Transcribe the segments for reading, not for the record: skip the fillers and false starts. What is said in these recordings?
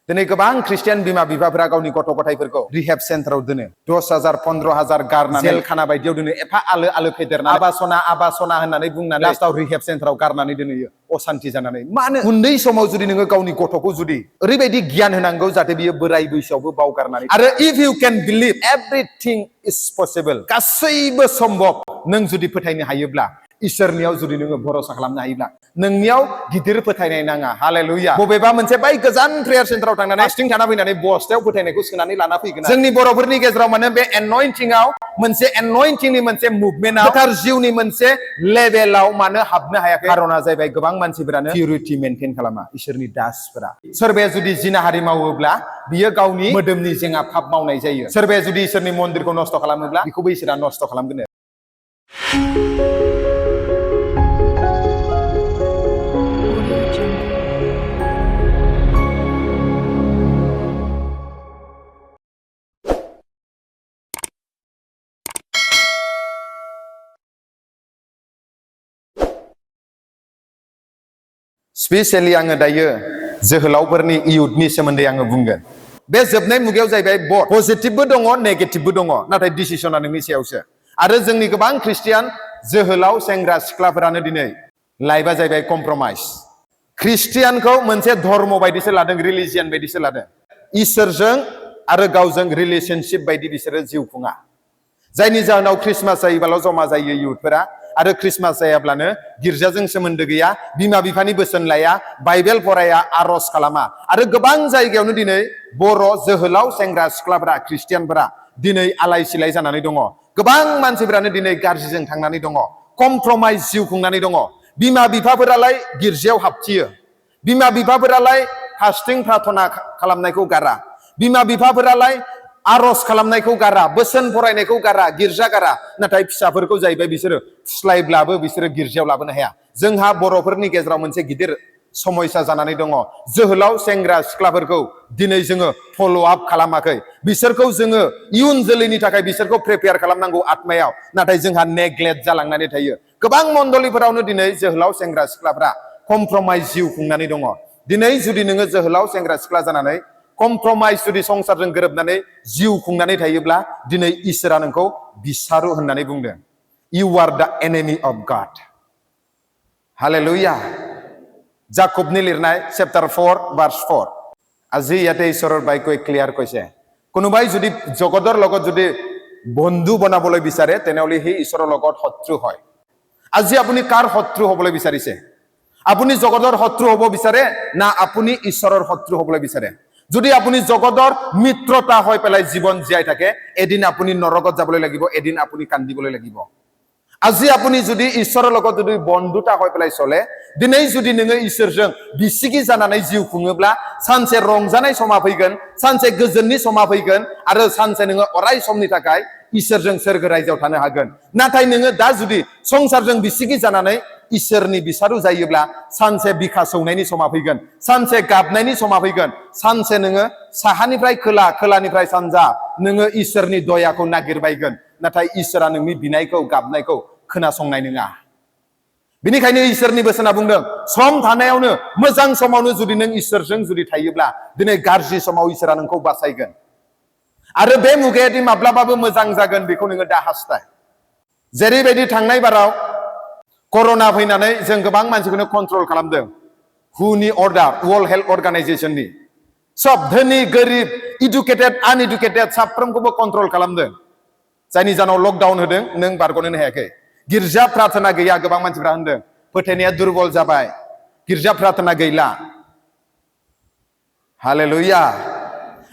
दिनै गोबां ख्रिस्टियान बिमा बिफाफोरा गावनि गथ' गथायफोरखौ रिहेब सेन्टाराव दोनो 10,000 15,000 गारनानै जेल खाना बायदियाव दोनो एफा आलो आलो फेदेरनानै आबासना होननानै बुंनानै लास्टआव रिहेब सेन्टाराव गारनानै दोनहैयो असान्ति जानानै। मानो उन्दै समाव जुदि नोङो गावनि गथ'खौ जुदि ओरैबायदि गियान होनांगौ जाहाथे बियो बोराय बैसोआवबो बावगारनानै आरो if you can believe everything is possible गासैबो सम्भब नों जुदि फोथायनो हायोब्ला इसोरनियाव जुदि नोङो भरोसा खालामनो हायोब्ला नोंनियाव गिदिर फोथायनाय नाङा। हालेलुया। बबेबा मोनसे बै गोजान प्रेयार सेन्टाराव थांनानै फास्टिं थाना फैनानै बस्थायाव फोथायनायखौ सोनानै लाना फैगोन। जोंनि बर'फोरनि गेजेराव माने बे एनयन्टिंआव मोनसे एनयन्टिंनि मोनसे मुभमेन्टआव गोथार जिउनि मोनसे लेभेलाव मानो हाबनो हायाखै? खारना जाहैबाय गोबां मानसिफोरानो पिउरिटि मेनटेन खालामा इसोरनि दासफोरा। सोरबाया जुदि जिनाहारि मावोब्ला बियो गावनि मोदोमनि जेङा पाप मावनाय जायो। सोरबाया जुदि इसोरनि मन्दिरखौ नस्थ' खालामोब्ला बेखौबो इसोरा नस्थ' खालामगोन। स्पेशली आङो दायो जोहोलावफोरनि इयुथनि सोमोन्दै आङो बुंगोन। बे जोबनाय मुगायाव जाहैबाय बथ पजिटिभबो दङ नेगेटिभबो दङ, नाथाय डिसिसना नोंनि सायावसो। आरो जोंनि गोबां ख्रिस्टियान जोहोलाव सेंग्रा सिख्लाफोरानो दिनै लाइफआ जाहैबाय कमप्रमाइज। ख्रिस्टियानखौ मोनसे धर्म बायदिसो लादों, रिलिजियन बायदिसो लादों। इसोरजों आरो गावजों रिलेशनशिप बायदि बिसोरो जिउ खुङा। जायनि जाहोनाव ख्रिस्टमास जायोबाल' जमा जायो इयुथफोरा, आरो ख्रिस्टमास जायाब्लानो गिर्जाजों सोमोन्दो गैया, बिमा बिफानि बोसोन लाया, बाइबेल फराया, आर'ज खालामा। आरो गोबां जायगायावनो दिनै बर' जोहोलाव सेंग्रा सिख्लाफोरा ख्रिस्टियानफोरा दिनै आलाय सिलाय जानानै दङ। गोबां मानसिफोरानो दिनै गाज्रिजों थांनानै दङ, कमप्रमाइज जिउ खुंनानै दङ। बिमा बिफाफोरालाय गिर्जायाव हाबथियो, बिमा बिफाफोरालाय फास्टिं प्रार्थना खालामनायखौ गारा, बिमा बिफाफोरालाय आर'ज खालामनायखौ गारा, बोसोन फरायनायखौ गारा, गिर्जा गारा। नाथाय फिसाफोरखौ जाहैबाय बिसोरो फुस्लायब्लाबो बिसोरो गिर्जायाव लाबोनो हाया। जोंहा बर'फोरनि गेजेराव मोनसे गिदिर समस्या जानानै दङ। जोहोलाव सेंग्रा सिख्लाफोरखौ दिनै जोङो फल' आप खालामाखै। बिसोरखौ जोङो इयुन जोलैनि थाखाय बिसोरखौ प्रिपेयार खालामनांगौ आत्मायाव, नाथाय जोंहा नेग्लेक्ट जालांनानै थायो। गोबां मण्डलीफोरावनो दिनै जोहोलाव सेंग्रा सिख्लाफ्रा कमप्रमाइज जिउ खुंनानै दङ। दिनै जुदि नोङो जोहोलाव सेंग्रा सिख्ला जानानै कमप्रमाइज जुदि संसारजों गोरोबनानै जिउ खुंनानै थायोब्ला दिनै इसोरा नोंखौ बिसारु होननानै बुंदों। You are the enemy of God. Hallelujah. জাকবনি লিরনায় চ্যাপ্টার 4 ভার্স 4। আজি ইয়াতে ঈশ্বৰৰ বাক্যই ক্লিয়াৰ কৈছে, কোনোবাই যদি জগতৰ লগত যদি বন্ধু বনাবলৈ বিচাৰে তেনেহ'লে সেই ঈশ্বৰৰ লগত শত্ৰু হয়। আজি আপুনি কাৰ শত্ৰু হ'বলৈ বিচাৰিছে? আপুনি জগতৰ শত্ৰু হ'ব বিচাৰে না আপুনি ঈশ্বৰৰ শত্ৰু হ'বলৈ বিচাৰে? যদি আপুনি জগতৰ মিত্ৰতা হৈ পেলাই জীৱন জীয়াই থাকে, এদিন আপুনি নৰকত যাবলৈ লাগিব, এদিন আপুনি কান্দিবলৈ লাগিব। আজি আপুনি যদি ঈশ্বৰৰ লগত যদি বন্ধুতা হৈ পেলাই চলে, দিनै যদি नोङो इसोरजों बिसिगि जानानै जिउ खुङोब्ला सानसे रंजानाय समा फैगोन, सानसे गोजोननि समा फैगोन, आरो सानसे नोङो अराय समनि थाखाय इसोरजों सोरगो रायजोआव थानो हागोन। नाथाय नोङो दा जुदि संसारजों बिसिगि जानानै इसोरनि बिसारु जायोब्ला सानसे बिखा सौनायनि समा फैगोन, सानसे गाबनायनि समा फैगोन, सानसे नोङो साहानिफ्राय खोला, खोलानिफ्राय सानजा नोङो इसोरनि दयाखौ नागिरबायगोन, नाथाय इसोरा नोंनि बिनायखौ गाबनायखौ खोनासंनाय नङा। बेनिखायनो इसोरनि बोसोना बुंदों, सम थानायावनो मोजां समावनो जुदि नों इसोरजों जुदि थायोब्ला दिनै गाज्रि समाव इसोरा नोंखौ बासायगोन। आरो बे मुगायादि माब्लाबाबो मोजां जागोन बेखौ नोङो दा हास्थाय। जेरैबायदि थांनाय बाराव कर'ना फैनानै जों गोबां मानसिखौनो कन्ट्रल खालामदों। हुनि अर्डार? World health अर्गानाइजेशननि। सब धोनि गोरिब, इडुकेटेड आनइडुकेटेड साफ्रोमखौबो कन्ट्रल खालामदों। जायनि जाहोनाव लकडाउन होदों, नों बारग'नो हायाखै। गिर्जा प्रार्थना गैया, गोबां मानसिफ्रा होनदों फोथायनाया दुरबल जाबाय, गिर्जा प्रार्थना गैला। हालेलुया।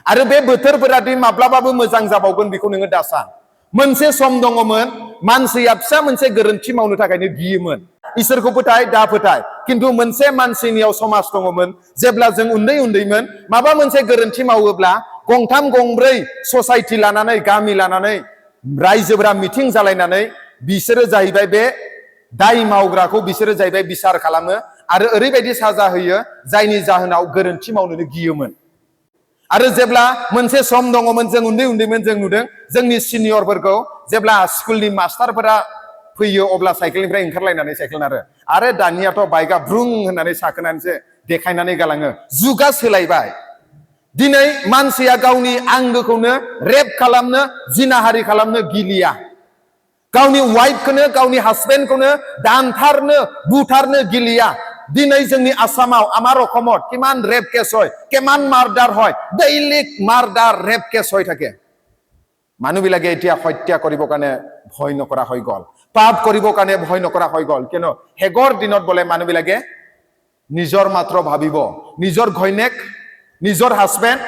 आरो बे बोथोरफोरादि माब्लाबाबो मोजां जाबावगोन बेखौ नोङो दा सान। मोनसे सम दङमोन मानसिया फिसा मोनसे गोरोन्थि मावनो थाखायनो गियोमोन। इसोरखौ फोथाय, दा फोथाय। खिन्थु मोनसे मानसिनियाव समाज दङमोन, जेब्ला जों उन्दै उन्दैमोन माबा मोनसे गोरोन्थि मावोब्ला गंथाम गंब्रै ससाइटि लानानै, गामि लानानै, रायजोफोरा मिटिं जालायनानै बिसोरो जाहैबाय बे दाय मावग्राखौ बिसोरो जाहैबाय बिसार खालामो आरो ओरैबायदि साजा होयो जायनि जाहोनाव गोरोन्थि मावनोनो गियोमोन। आरो जेब्ला मोनसे सम दङमोन जों उन्दै उन्दैमोन, जों नुदों जोंनि सिनियरफोरखौ जेब्ला स्कुलनि मास्टारफोरा फैयो अब्ला साइकेलनिफ्राय ओंखारलायनानै साइकेल नारो। आरो दानियाथ' बाइकआ ब्रुं होननानै साखोनानैसो देखायनानै गालाङो। जुगा सोलायबाय। दिनै मानसिया गावनि आंगोखौनो रेप खालामनो जिनाहारि खालामनो गिलिया गावनि वाइफखौनो गावनि हासबेन्डखौनो दानथारनो बुथारनो गिलिया दिनै जोंनि आसामाव आमार अসমत किमान रेप केस হয় কিমান মার্ডার হয় ডেইলি মার্ডার রেপ কেস হৈ থাকে মানুহবিলাকে এতিয়া হত্যা কৰিবৰ কাৰণে ভয় নকৰা হৈ গল পাপ কৰিবৰ কাৰণে ভয় নকৰা হৈ গল কিনো হেগৰ দিনত বলে মানুহবিলাকে নিজৰ মাত্ৰ ভাবিব নিজৰ ঘৈনেক নিজৰ হাজবেণ্ড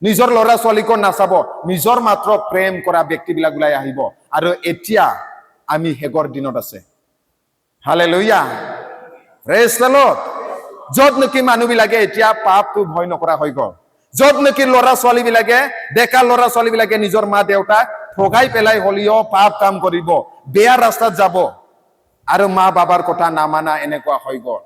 নিজৰ লৰা ছোৱালীকো নাচাব নিজৰ মাত্ৰ প্ৰেম কৰা ব্যক্তিবিলাক ওলাই আহিব আৰু এতিয়া আমি হেগৰ দিনত আছে হালেলুয়া প্ৰেজ দ্য লৰ্ড যত নেকি মানুহবিলাকে এতিয়া পাপটো ভয় নকৰা হৈ গল যত নেকি লৰা ছোৱালীবিলাকে ডেকা লৰা ছোৱালীবিলাকে নিজৰ মা দেউতাক ঠগাই পেলাই হলিও পাপ কাম কৰিব বেয়া ৰাস্তাত যাব আৰু মা বাবাৰ কথা নামানা এনেকুৱা হৈ গল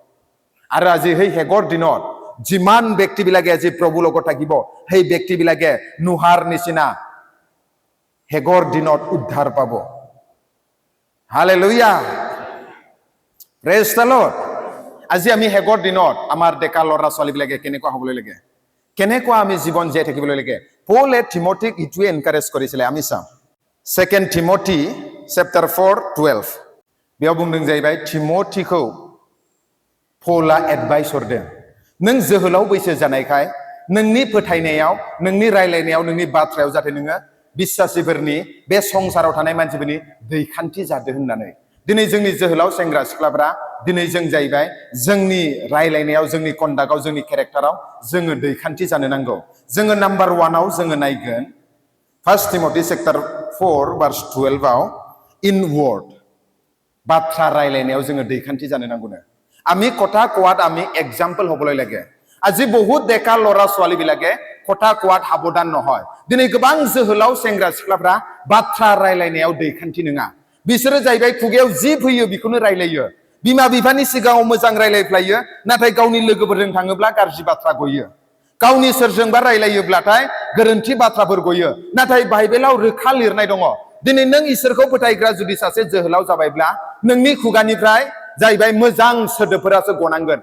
আৰু আজি সেই হেগৰ দিনত যিমান ব্যক্তিবিলাকে আজি প্ৰভুৰ লগত থাকিব সেই ব্যক্তিবিলাকে নুহাৰ নিচিনা হেগৰ দিনত উদ্ধাৰ পাব হালেলুয়া প্ৰেজ দ্য লৰ্ড আজি আমি হেগৰ দিনত আমাৰ ডেকা লৰা ছোৱালীবিলাকে কেনেকুৱা হ'বলৈ লাগে কেনেকুৱা আমি জীৱন জীয়াই থাকিবলৈ লাগে পৌলে তিমথীক ইটোৱে এনকাৰেজ কৰিছিলে আমি চাম 2 Timothy chapter 4:12 बेयाव बुंदों जाहैबाय तिमथीखौ पौला एडभाइस हरदों नों जोहोलाव बैसो जानायखाय नोंनि फोथायनायाव नोंनि रायलायनायाव नोंनि बाथ्रायाव जाहाथे नोङो बिश्वासीफोरनि बे संसाराव थानाय मानसिफोरनि दैखान्थि जादों होननानै दिनै जोंनि जोहोलाव सेंग्रा सिख्लाफोरा दिनै जों जाहैबाय जोंनि रायलायनायाव जोंनि कन्डाक्टआव जोंनि केरेक्टाराव जोङो दैखान्थि जानो नांगौ जोङो नाम्बार 1 आव जोङो नायगोन 1 Timothy chapter 4:12 आव इनवर्ड बाथ्रा रायलायनायाव जोङो दैखान्थि जानो नांगौनो আমি কথা কোৱাত আমি एग्जाम्पल হ'বলৈ লাগে আজি বহুত ডেকা লৰা ছোৱালীবিলাকে কথা কোৱাত সাৱধান নহয় দিनै गोबां जोहोलाव सेंग्रा सिख्लाफोरा बाथ्रा रायलायनायाव दैखान्थि नङा बिसोरो जाहैबाय खुगायाव जि फैयो बेखौनो रायलायो बिमा बिफानि सिगाङाव मोजां रायलायफ्लायो नाथाय गावनि लोगोफोरजों थाङोब्ला गाज्रि बाथ्रा गयो गावनि सोरजोंबा रायलायोब्लाथाय गोरोन्थि बाथ्राफोर गयो नाथाय बाइबेलाव रोखा लिरनाय दङ दिनै नों इसोरखौ फोथायग्रा जुदि सासे जोहोलाव जाबायब्ला नोंनि खुगानिफ्राय जाहैबाय मोजां सोदोबफोरासो गनांगोन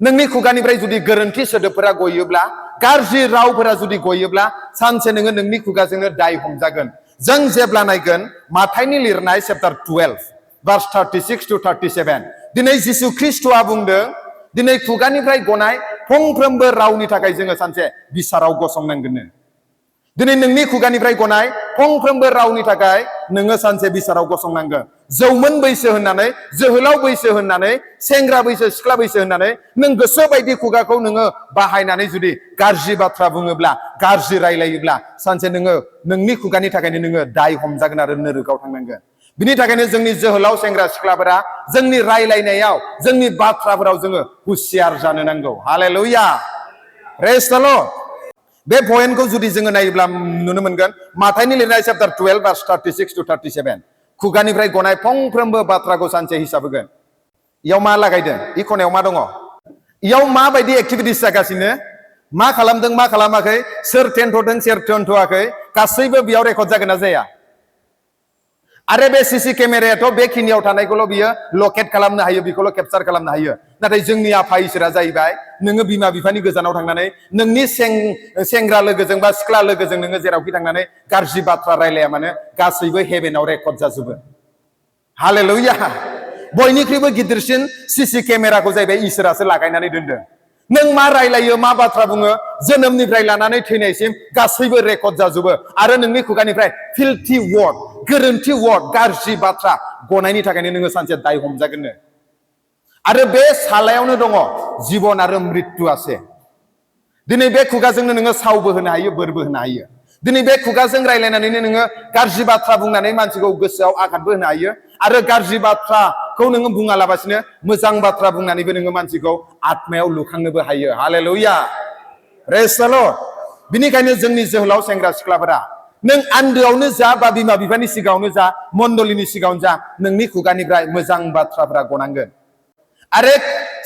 नोंनि खुगानिफ्राय जुदि गोरोन्थि सोदोबफोरा गयोब्ला गाज्रि रावफोरा जुदि गयोब्ला सानसे नोङो नोंनि खुगाजोंनो दाय हमजागोन जों जेब्ला नायगोन माथाइनि लिरनाय चैप्टार 12 verse 36 to 37 दिनै जिसु ख्रीष्टआ बुंदों दिनै खुगानिफ्राय गनाय फंफ्रोमबो रावनि थाखाय जोङो सानसे बिसाराव गसंनांगोन दिनै नोंनि खुगानिफ्राय गनाय फंफ्रोमबो रावनि थाखाय नोङो सानसे बिसाराव गसंनांगोन जौमोन बैसो होननानै जोहोलाव बैसो होननानै सेंग्रा बैसो सिख्ला बैसो होननानै नों गोसो बायदि खुगाखौ नोङो बाहायनानै जुदि गाज्रि बाथ्रा बुङोब्ला गाज्रि रायलायोब्ला सानसे नोङो नोंनि खुगानि थाखायनो नोङो दाय हमजागोन आरो नोरगाव थांनांगोन बिनि थाखायनो जोंनि जोहोलाव सेंग्रा सिख्लाफोरा जोंनि रायलायनायाव जोंनि बाथ्राफोराव जोङो हुसियार जानो नांगौ हालेलुया प्रेज द लर्ड बे पइन्टखौ जुदि जोङो नायोब्ला नुनो मोनगोन माथाइनि लिरनाय चैप्टार 12 verse 36 to 37 खुगानिफ्राय गनाय फंफ्रोमबो बाथ्राखौ सानसे हिसाब होगोन इयाव मा लागायदों इ खनायाव मा दङ इयाव माबायदि एक्टिभिटिस जागासिनो मा खालामदों मा खालामाखै सोर टेन्थ'दों सोर टेन्थ'आखै गासैबो बेयाव रेकर्ड जागोन ना जाया आरो बे सीसी केमेरायाथ' बेखिनियाव थानायखौल' बियो लकेट खालामनो हायो बेखौल' केपचार खालामनो हायो नाथाय जोंनि आफा इसोरा जाहैबाय नोङो बिमा बिफानि गोजानाव थांनानै नोंनि सेंग्रा लोगोजों बा सिख्ला लोगोजों नोङो जेरावखि थांनानै गाज्रि बाथ्रा रायलाया मानो गासैबो हेभेनाव रेकर्ड जाजोबो हालेलुया बयनिख्रुइबो गिदिरसिन सीसी केमेराखौ जाहैबाय इसोरासो लागायनानै दोनदों नों मा रायलायो मा बाथ्रा बुङो जोनोमनिफ्राय लानानै थैनायसिम गासैबो रेकर्ड जाजोबो आरो नोंनि खुगानिफ्राय फिल्थि वर्ड गोरोन्थि वर्ड गाज्रि बाथ्रा गनायनि थाखायनो नोङो सानसे दाय हमजागोननो आरो बे सालायावनो दङ जीवन आरो मृत्यु আছে दिनै बे खुगाजोंनो नोङो सावबो होनो हायो बोरबो होनो हायो दिनै बे खुगाजों रायलायनानैनो नोङो गाज्रि बाथ्रा बुंनानै मानसिखौ गोसोआव आघातबो होनो हायो आरो गाज्रि बाथ्राखौ नोङो बुङालाबासिनो मोजां बाथ्रा बुंनानैबो नोङो मानसिखौ आत्मायाव लुखांनोबो हायो हालेलुया प्रेज द लर्ड बिनिखायनो जोंनि जोहोलाव सेंग्रा सिख्लाफोरा नों आन्दोआवनो जा बा बिमा बिफानि सिगाङावनो जा मण्डलीनि सिगाङावनो जा नोंनि खुगानिफ्राय मोजां बाथ्राफोरा गनांगोन आरो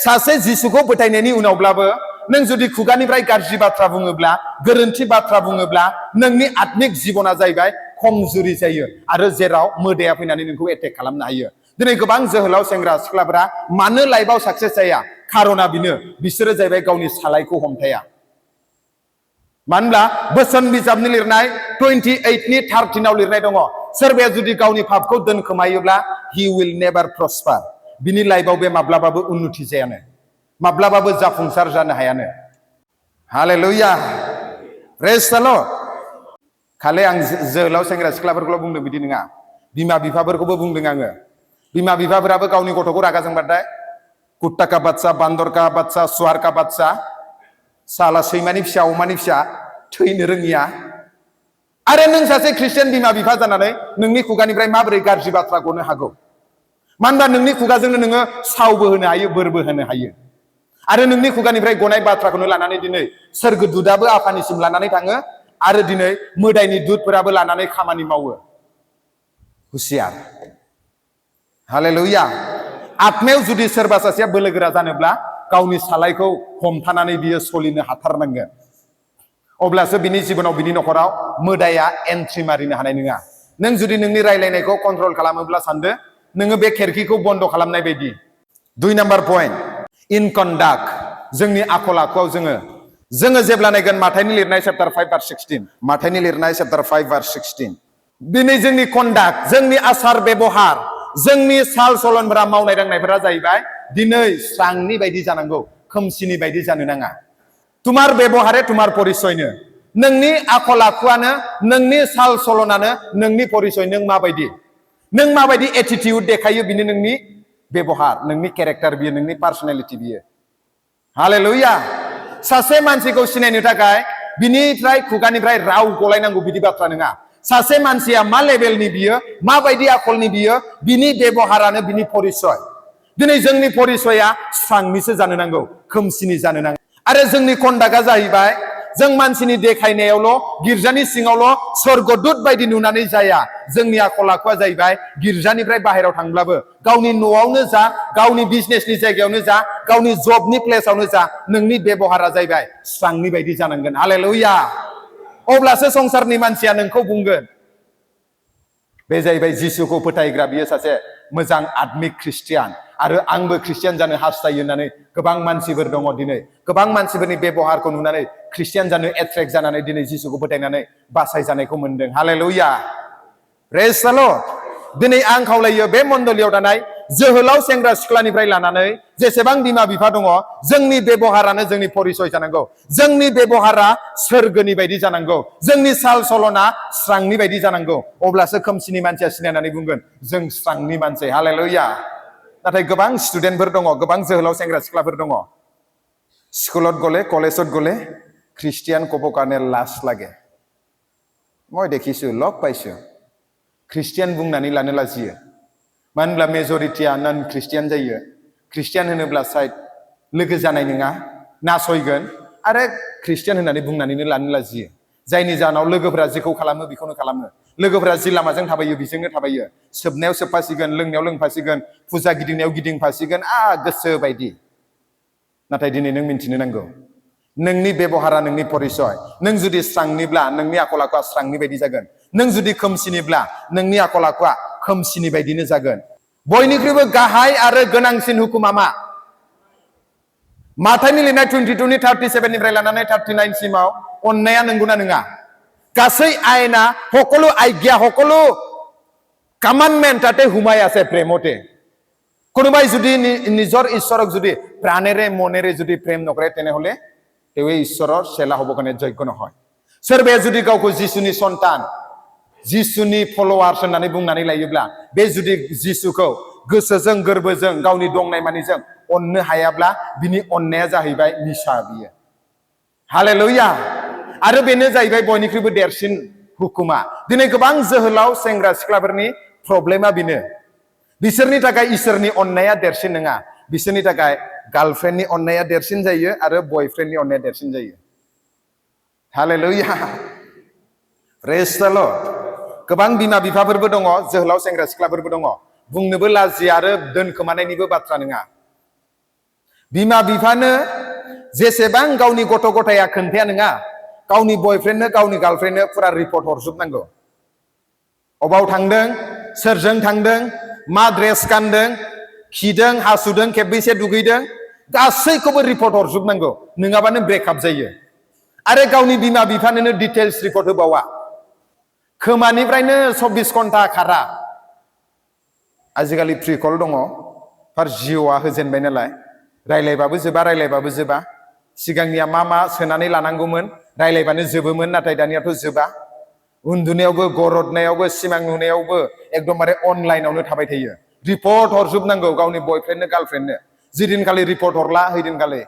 सासे जिसुखौ फोथायनायनि उनावब्लाबो नों जुदि खुगानिफ्राय गाज्रि बाथ्रा बुङोब्ला गोरोन्थि बाथ्रा बुङोब्ला नोंनि आत्मिक जीवना जाहैबाय खमजुरि जायो आरो जेराव मोदाया फैनानै नोंखौ एटेक खालामनो हायो दिनै गोबां जोहोलाव सेंग्रा सिख्लाफोरा मानो लाइफआव साक्सेस जाया खारना बिनो बिसोरो जाहैबाय गावनि सालायखौ हमथाया मानोब्ला बोसोन बिजाबनि लिरनाय 28 नि 13 लिरनाय दङ सोरबाया जुदि गावनि पापखौ दोनखोमायोब्ला he will never prosper बिनि लाइफआव बे माब्लाबाबो उन्नति जायानो माब्लाबाबो जाफुंसार जानो हायानो हालेलुया प्रेज द लर्ड खालि आं जोहोलाव सेंग्रा सिख्लाफोरखौल' बुंदों बिदि नङा बिमा बिफाफोरखौबो बुंदों आङो बिमा बिफाफोराबो गावनि गथ'खौ रागा जोंबाथाय कुत्ता का बच्चा बान्दर का बच्चा सुवार का बच्चा साला सैमानि फिसा अमानि फिसा थैनो रोङिया आरो नों सासे ख्रिस्टियान बिमा बिफा जानानै नोंनि खुगानिफ्राय माबोरै गाज्रि बाथ्रा गनो हागौ मानोना नोंनि खुगाजोंनो नोङो सावबो होनो हायो बोरबो होनो हायो आरो नोंनि खुगानिफ्राय गनाय बाथ्राखौनो लानानै दिनै सोरगोदूतआबो आफानिसिम लानानै थाङो आरो दिनै मोदायनि दूतफोराबो लानानै खामानि मावो हुसियार हालेलुया आत्मायाव जुदि सोरबा सासेया बोलोगोरा जानोब्ला गावनि सालायखौ हमथानानै बियो सलिनो हाथारनांगोन अब्लासो बिनि जिबनाव बिनि नखराव मोदाया एन्ट्रि मारिनो हानाय नङा नों जुदि नोंनि रायलायनायखौ कन्ट्रल खालामोब्ला सानदो नोङो बे खेरखिखौ बन्द खालामनाय बायदि 2 नाम्बार पइन्ट इन कन्डाक्ट जोंनि आखल आखुआव जोङो जेब्ला नायगोन माथाइनि लिरनाय चैप्टार 5 भार्स 16 माथाइनि लिरनाय चैप्टार 5 भार्स 16 दिनै जोंनि कन्डाक्ट जोंनि आसार बेबहार जोंनि साल सलनफोरा मावनाय दांनायफोरा जाहैबाय दिनै स्रांनि बायदि जानांगौ खोमसिनि बायदि जानो नाङा तुमार बेबहारे तुमार परिचयनो नोंनि आखल आखुआनो नोंनि साल सलनानो नोंनि परिचय नों माबायदि एटिट्युड देखायो बिनो नोंनि बेबहार नोंनि कैरेक्टार बियो नोंनि पार्सनालिटी बियो हालेलुया सासे मानसिखौ सिनायनो थाखाय बिनिफ्राय खुगानिफ्राय राव गलायनांगौ बिदि बाथ्रा नङा सासे मानसिया मा लेभेलनि बियो माबायदि आखलनि बियो बिनि बेबहारानो बिनि परिचय दिनै जोंनि परिचया स्रांनिसो जानो नांगौ खोमसिनि जानो नाङा आरो जोंनि कन्डाक्टआ जाहैबाय जों मानसिनि देखायनायावल गिर्जानि सिङावल स्वर्गदूत बायदि नुनानै जाया जोंनि आखल आखुआ जाहैबाय गिर्जानिफ्राय बाहेरायाव थांब्लाबो गावनि न'आवनो जा गावनि बिजनेसनि जायगायावनो जा गावनि जबनि प्लेसआवनो जा नोंनि बेबहारा जाहैबाय स्रांनि बायदि जानांगोन हालेलुया अब्लासो संसारनि मानसिया नोंखौ बुंगोन बे जाहैबाय जिसुखौ फोथायग्रा बियो सासे मोजां आत्मिक ख्रिस्टियान आरो आंबो ख्रिस्टियान जानो हास्थायो होननानै गोबां मानसिफोर दङ दिनै गोबां मानसिफोरनि बेबहारखौ नुनानै ख्रिस्टियान जानो एट्रेक्ट जानानै दिनै जिसुखौ फोथायनानै बासायजानायखौ मोनदों हालेलुया प्रेज द लर्ड दिनै आं खावलायो बे मण्डलियाव थानाय जोहोलाव सेंग्रा सिख्लानिफ्राय लानानै जेसेबां बिमा बिफा दङ जोंनि बेबहारानो जोंनि परिचय जानांगौ जोंनि बेबहारा सोरगोनि बायदि जानांगौ जोंनि साल सलना स्रांनि बायदि जानांगौ अब्लासो खोमसिनि मानसिया सिनायनानै बुंगोन जों स्रांनि मानसि हालेलुया नाथाय गोबां स्टुडेन्टफोर दङ गोबां जोहोलाव सेंग्रा सिख्लाफोर दङ स्कुলত गले कलेजत गले ख्रिस्टियान ক'ব কাৰণে লাজ লাগে মই দেখিছো লগ পাইছো ख्रिस्टियान बुंनानै लानो लाजियो मानो होनब्ला मेजरिटिया नन ख्रिस्टियान जायो ख्रिस्टियान होनोब्ला साइड लोगो जानाय नङा नासयगोन आरो ख्रिस्टियान होननानै बुंनानैनो लानो लाजियो जायनि जाहोनाव लोगोफोरा जेखौ खालामो बेखौनो खालामो लोगोफोरा जि लामाजों थाबायो बेजोंनो थाबायो सोबनायाव सोबफासिगोन लोंनायाव लोंफासिगोन फुजा गिदिंनायाव गिदिंफासिगोन गोसो बायदि नाथाय दिनै नों मिन्थिनो नांगौ नोंनि बेबहारा नोंनि परिचय नों जुदि स्रांनिब्ला नोंनि आखल आखुआ स्रांनि बायदि जागोन नों जुदि खोमसिनिब्ला नोंनि आखल आखुआ खोमसिनि बायदिनो जागोन बयनिख्रुइबो गाहाय आरो गोनांसिन हुकुमा मा माथाइनि लिरनाय 22 नि 37 निफ्राय लानानै 39 सिमाव अननाया नंगौना नङा गासै आयना সকলো आज्ञा সকলো कमान्डमेन्ट তাতে হুমাই আছে প্ৰেমতে কোনোবাই যদি নিজৰ ঈশ্বৰক যদি প্ৰাণেৰে মনেৰে যদি প্ৰেম নকৰে তেনেহলে তেৱে ঈশ্বৰৰ চেলা হ'ব কাৰণে যোগ্য নহয় सोरबाया जुदि गावखौ जिसुनि सन्तान जिसुनि फलोवार्स होननानै बुंनानै लायोब्ला बे जुदि जिसुखौ गोसोजों गोरबोजों गावनि दंनाय मानिजों अननो हायाब्ला बिनि अननाया जाहैबाय निसा बियो हालेलुया आरो बेनो जाहैबाय बयनिख्रुइबो देरसिन हुकुमा दिनै गोबां जोहोलाव सेंग्रा सिख्लाफोरनि प्रब्लेमा बेनो बिसोरनि थाखाय इसोरनि अननाया देरसिन नङा बिसोरनि थाखाय गार्लफ्रेन्डनि अननाया देरसिन जायो आरो बयफ्रेन्डनि अननाया देरसिन जायो हालेलुया प्रेज द लर्ड गोबां बिमा बिफाफोरबो दङ जोहोलाव सेंग्रा सिख्लाफोरबो दङ बुंनोबो लाजिया आरो दोनखोमानायनिबो बाथ्रा नङा बिमा बिफानो जेसेबां गावनि गथ' गथाया खोन्थाया नङा गावनि बयफ्रेन्डनो गावनि गार्लफ्रेन्डनो फुरा रिपर्ट हरजोबनांगौ अबाव थांदों सोरजों थांदों मा ड्रेस गानदों खिदों हासुदों खेबबैसे दुगैदों गासैखौबो रिपर्ट हरजोबनांगौ नङाबानो ब्रेकआप जायो आरो गावनि बिमा बिफानोनो डिटेल्स रिपर्ट होबावा खोमानिफ्रायनो 24 घन्टा खारा आजिखालि फ्रि कल दङ फार जिअ'आ होजेनबाय नालाय रायलायबाबो जोबा सिगांनिया मा सोनानै लानांगौमोन रायलायबानो जोबोमोन नाथाय दानियाथ' जोबा उन्दुनायावबो गरदनायावबो सिमां नुनायावबो एकदमबारे अनलाइनावनो थाबाय थायो रिपर्ट हरजोबनांगौ गावनि बयफ्रेन्डनो गार्लफ्रेन्डनो जिदिनखालि रिपर्ट हरला हैदिनखालि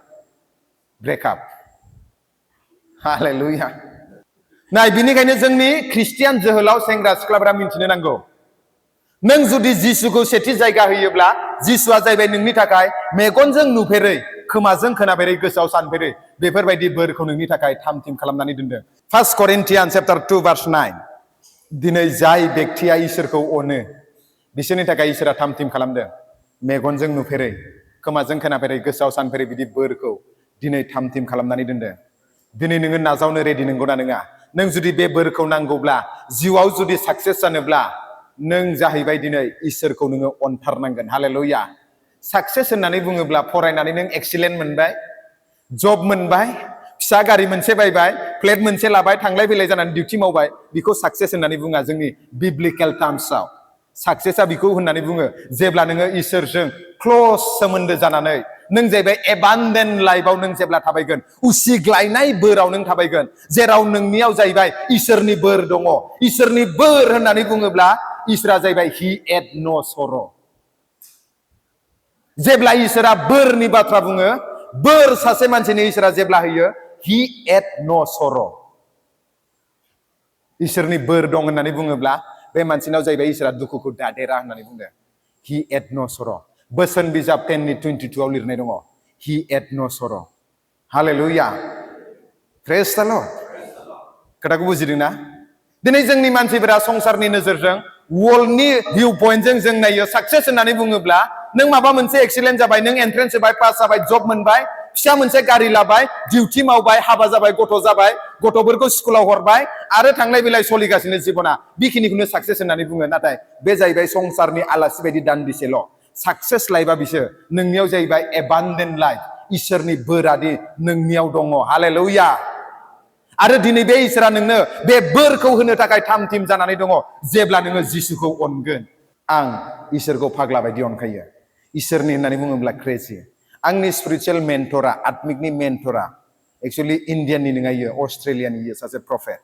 ब्रेकआप हालेलुया नाय बिनिखायनो जोंनि ख्रिस्टियान जोहोलाव सेंग्रा सिख्लाफोरा मिन्थिनो नांगौ नों जुदि जिसुखौ सेथि जायगा होयोब्ला जिसुआ जाहैबाय नोंनि थाखाय मेगनजों नुफेरै खोमाजों खोनाफेरै गोसोआव सानफेरै बेफोरबायदि बोरखौ नोंनि थाखाय थाम-थिम खालामनानै दोनदों 1 Corinthians chapter 2 verse 9 दिनै जाय व्यक्तिया इसोरखौ अनो बिसोरनि थाखाय इसोरा थाम-थिम खालामदों मेगनजों नुफेरै खोमाजों खोनाफेरै गोसोआव सानफेरै बिदि बोरखौ दिनै थाम-थिम खालामनानै दोनदों दिनै नोङो नाजावनो रेडि नंगौना नङा नों जुदि बे बोरखौ नांगौब्ला जिउआव जुदि साक्सेस जानोब्ला नों जाहैबाय दिनै इसोरखौ नोङो अनथारनांगोन हालेलुया साक्सेस होननानै बुङोब्ला फरायनानै नों एक्सिलेन्ट मोनबाय जब मोनबाय फिसा गारि मोनसे बायबाय फ्लेट मोनसे लाबाय थांलाय फैलाय जानानै डिउटि मावबाय बेखौ साक्सेस होननानै बुङा जोंनि बिब्लिकेल टार्म्सआव साक्सेसआ बेखौ होननानै बुङो जेब्ला नोङो इसोरजों क्ल'ज सोमोन्दो जानानै नों जाहैबाय एबान्डेन्ट लाइफआव नों जेब्ला थाबायगोन उसिग्लायनाय बोराव नों थाबायगोन जेराव नोंनियाव जाहैबाय इसोरनि बोर दङ इसोरनि बोर होननानै बुङोब्ला इसोरा जाहैबाय हि एड न' सर' जेब्ला इसोरा बोरनि बाथ्रा बुङो बोर सासे मानसिनि इसोरा जेब्ला होयो हि एड न' सर' इसोरनि बोर दं होननानै बुङोब्ला बे मानसिनाव जाहैबाय इसोरा दुखुखौ दादेरा होननानै बुंदों हि एड न' सर' बोसोन बिजाब 10:22 आव लिरनाय दङ हि एड न' सर' हालेलुया प्रेज द लर्ड खोथाखौ बुजिदोंना दिनै जोंनि मानसिफोरा संसारनि नोजोरजों वर्ल्डनि भिउ पइन्टजों जों नायो साक्सेस होननानै बुङोब्ला नों माबा मोनसे एक्सिलेन्ट जाबाय नों एन्ट्रेन्स होबाय पास जाबाय जब मोनबाय फिसा मोनसे गारि लाबाय डिउटि मावबाय हाबा जाबाय गथ' जाबाय गथ'फोरखौ स्कुलाव हरबाय आरो थांलाय फैलाय सोलिगासिनो जिबना बेखिनिखौनो साक्सेस होननानै बुङो नाथाय बे जाहैबाय संसारनि आलासि बायदि दान्दिसेल' साक्सेस लाइफआ बिसोर नोंनियाव जाहैबाय एबान्डेन्ट लाइफ इसोरनि बोरादि नोंनियाव दङ हालेलुया आरो दिनै बे इसोरा नोंनो बे बोरखौ होनो थाखाय थाम-थिम जानानै दङ जेब्ला नोङो जिसुखौ अनगोन आं इसोरखौ फाग्ला बायदि अनखायो इसोरनि होननानै बुङोब्ला क्रेजि आंनि स्पिरिचुवेल मेन्टरा आत्मिकनि मेन्टरा एक्चुअली इन्डियाननि नङा इयो अस्ट्रेलियानि इयो सासे प्रफेट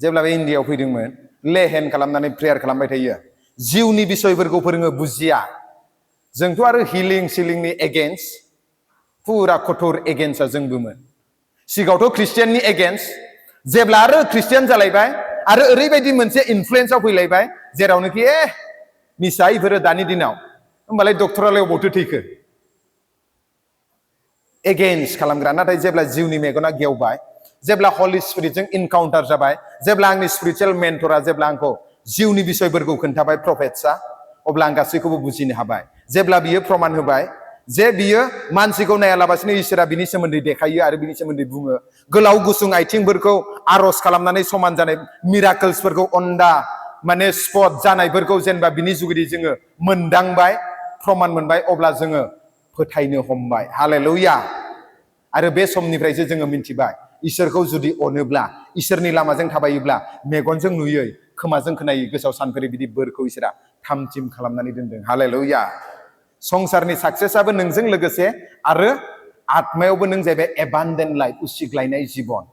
जेब्ला बे इन्डियायाव फैदोंमोन लेहेन खालामनानै प्रेयार खालामबाय थायो जिउनि बिसयफोरखौ फोरोङो बुजिया जोंथ' आरो हिलिं सिलिंनि एगेन्स्ट फुरा कठोर एगेन्स्टआ जोंबोमोन सिगाङावथ' ख्रिस्टियाननि एगेन्स्ट जेब्ला आरो ख्रिस्टियान जालायबाय आरो ओरैबायदि मोनसे इनफ्लुयेन्सआव फैलायबाय जेरावनोखि मिसा इफोरो दानि दिनाव होमबालाय डक्टरालाय अबावथो थैखो एगेन्स्ट खालामग्रा नाथाय जेब्ला जिउनि मेगना गेवबाय जेब्ला हलि स्पिरिटजों इनकाउन्टार जाबाय जेब्ला आंनि स्पिरिचुवेल मेन्टरा जेब्ला आंखौ जिउनि बिसयफोरखौ खोन्थाबाय प्रफेटसा अब्ला आं गासैखौबो बुजिनो हाबाय जेब्ला बियो प्रमाण होबाय जे बियो मानसिखौ नायालाबासिनो इसोरा बिनि सोमोन्दै देखायो आरो बिनि सोमोन्दै बुङो गोलाव गुसुं आथिंफोरखौ आरज खालामनानै समान जानाय मिराकल्सफोरखौ अन्दा माने स्पट जानायफोरखौ जेनेबा बिनि जुगिदि जोङो मोनदांबाय प्रमाण मोनबाय अब्ला जोङो फोथायनो हमबाय हालेलुया आरो बे समनिफ्रायसो जोङो मिन्थिबाय इसोरखौ जुदि अनोब्ला इसोरनि लामाजों थाबायोब्ला मेगनजों नुयै खोमाजों खोनायै गोसोआव सानफेरै बिदि बोरखौ इसोरा थाम-थिम खालामनानै दोनदों हालेलुया संसारनि साक्सेसआबो नोंजों लोगोसे आरो आत्मायावबो नों जाहैबाय एबान्डेन्ट लाइफ उसिग्लायनाय जिबन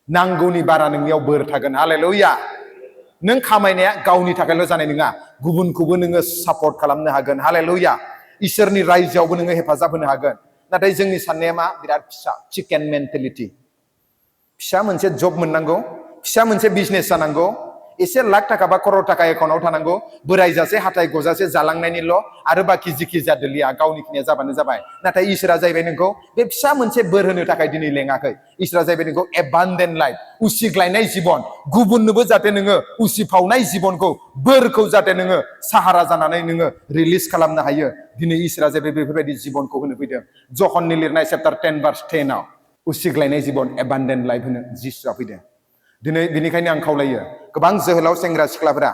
नांगौनि बारा नोंनियाव बोर थागोन हालेलुया नों खामायनाया गावनि थाखायल' जानाय नङा गुबुनखौबो नोङो सापर्ट खालामनो हागोन हालेलुया इसोरनि रायजोआवबो नोङो हेफाजाब होनो हागोन नाथाय जोंनि साननाया मा बिराद फिसा चिकेन मेन्टेलिटि फिसा मोनसे जब मोननांगौ फिसा मोनसे बिजनेस जानांगौ एसे लाख थाखा बा करोड़ थाखा एकाउन्टाव थानांगौ बोरायजासे हाथाय गजासे जालांनायनिल' आरो बाखि जिखि जादोलिया गावनि खिनिया जाबानो जाबाय नाथाय इसोरा जाहैबाय नोंखौ बे फिसा मोनसे बोर होनो थाखाय दिनै लेङाखै इसोरा जाहैबाय नोंखौ एबान्डेन्ट लाइफ उसिग्लायनाय जिबन गुबुननोबो जाहाथे नोङो उसिफावनाय जिबनखौ बोरखौ जाहाथे नोङो साहारा जानानै नोङो रिलिज खालामनो हायो दिनै इसोरा जाहैबाय बेफोरबायदि जिबनखौ होनो फैदों जहननि लिरनाय चैप्टार 10 verse 10 आव उसिग्लायनाय जिबन एबान्डेन्ट लाइफ होनो जिसुआ फैदों दिनै बिनिखायनो आं खावलायो गोबां जोहोलाव सेंग्रा सिख्लाफोरा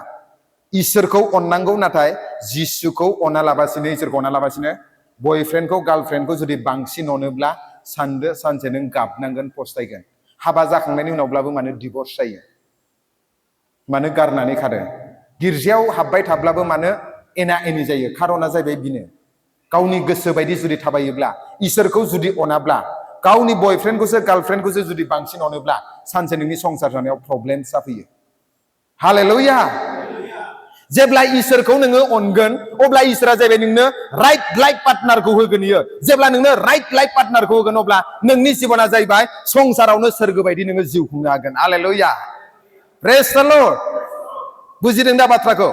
इसोरखौ अननांगौ नाथाय जिसुखौ अनालाबासिनो इसोरखौ अनालाबासिनो बयफ्रेन्डखौ गार्लफ्रेन्डखौ जुदि बांसिन अनोब्ला सानदो सानसे नों गाबनांगोन पस्तायगोन हाबा जाखांनायनि उनावब्लाबो मानो डिभर्स जायो मानो गारनानै खारो गिर्जायाव हाबबाय थाब्लाबो मानो एना एनि जायो खारना जाहैबाय बिनो गावनि गोसो बायदि जुदि थाबायोब्ला इसोरखौ जुदि अनाब्ला गावनि बयफ्रेन्डखौसो गार्लफ्रेन्डखौसो जुदि बांसिन अनोब्ला सानसे नोंनि संसार जानायाव प्रब्लेम जाफैयो हालेलुया जेब्ला इसोरखौ नोङो अनगोन अब्ला इसोरा जाहैबाय नोंनो राइट लाइफ पार्टनारखौ होगोन इयो जेब्ला नोंनो राइट लाइफ पार्टनारखौ होगोन अब्ला नोंनि जिबना जाहैबाय संसारावनो सोरगो बायदि नोङो जिउ खुंनो हागोन हालेलुया प्रेज द लर्ड बुजिदों दा बाथ्राखौ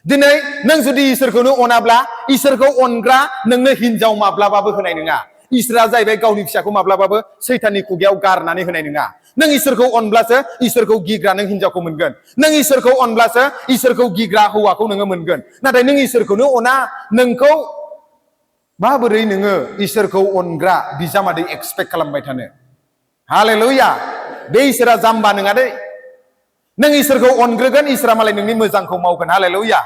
दिनै नों जुदि इसोरखौनो अनाब्ला इसोरखौ अनग्रा नोंनो हिनजाव माब्लाबाबो होनाय नङा इसोरा जाहैबाय गावनि फिसाखौ माब्लाबाबो सैताननि खुगायाव गारनानै होनाय नङा नों इसोरखौ अनब्लासो इसोरखौ गिग्रा नों हिनजावखौ मोनगोन नों इसोरखौ अनब्लासो इसोरखौ गिग्रा हौवाखौ नोङो मोनगोन नाथाय नों इसोरखौनो अना नोंखौ माबोरै नोङो इसोरखौ अनग्रा बिजामादै एक्सपेक्ट खालामबाय थानो हालेलुया बे इसोरा जाम्बा नङा दै नों इसोरखौ अनग्रोगोन इसोरा मालाय नोंनि मोजांखौ मावगोन हालेलुया